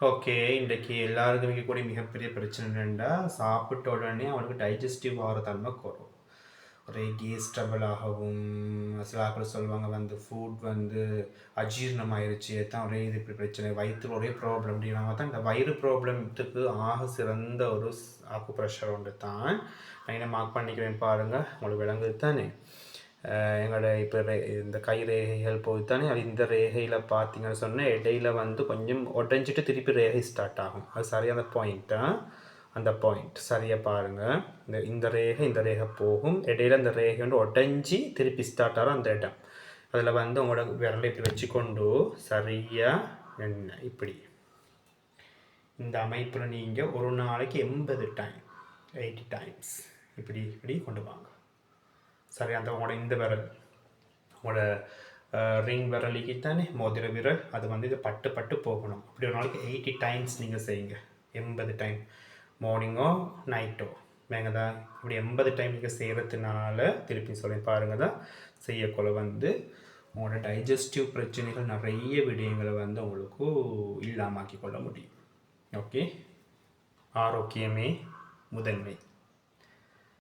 Okay. இன்றைக்கு எல்லாருக்கும் இருக்கக்கூடிய மிகப்பெரிய பிரச்சனை என்னென்னா, சாப்பிட்ட உடனே அவனுக்கு டைஜஸ்டிவ் ஆகிற தன்மை குறையும். ஒரே கேஸ் ட்ரபிள் ஆகவும், சில ஆட்கள் சொல்லுவாங்க வந்து ஃபுட் வந்து அஜீரணமாயிருச்சு, தான் ஒரே இது இப்படி பிரச்சனை, வயிற்றுல ஒரே ப்ராப்ளம் அப்படின்னா தான் இந்த வயிறு ப்ராப்ளத்துக்கு ஆக சிறந்த ஒரு ஆக்குப்ரெஷர் ஒன்று தான். நான் என்ன மார்க் பண்ணிக்கிறேன் பாருங்கள், உங்களுக்கு விளங்குது தானே. எங்களோட இப்போ இந்த கை ரேகைகள் போய்த்தானே அது இந்த ரேகையில் பார்த்தீங்கன்னு சொன்னால் இடையில வந்து கொஞ்சம் உடஞ்சிட்டு திருப்பி ரேகை ஸ்டார்ட் ஆகும். அது சரியான பாயிண்ட்டாக அந்த பாயிண்ட் சரியாக பாருங்கள். இந்த ரேகை போகும், இடையில இந்த ரேகை வந்து உடஞ்சி திருப்பி ஸ்டார்ட் ஆகும் அந்த இடம். அதில் வந்து உங்களோட விரலை இப்படி வச்சுக்கொண்டு சரியாக என்ன இப்படி இந்த அமைப்பில் நீங்கள் ஒரு நாளைக்கு 80 டைம்ஸ் இப்படி கொண்டு வாங்க. சரி, அந்த உங்களோட இந்த விரல் உங்களோட ரிங் விரலிக்கு தானே மோதிர விரல், அது வந்து இது பட்டு போகணும். அப்படி ஒரு நாளைக்கு 80 டைம்ஸ் நீங்கள் செய்யுங்க. 80 டைம் மார்னிங்கோ நைட்டோ வேங்கதா. இப்படி 80 டைம் நீங்கள் செய்கிறதுனால திருப்பி சொல்லி பாருங்கள் தான் செய்யக்குள்ள வந்து உங்களோட டைஜஸ்டிவ் பிரச்சனைகள் நிறைய விடயங்களை வந்து உங்களுக்கு இல்லாமாக்கி கொள்ள முடியும். ஓகே, ஆரோக்கியமே முதன்மை.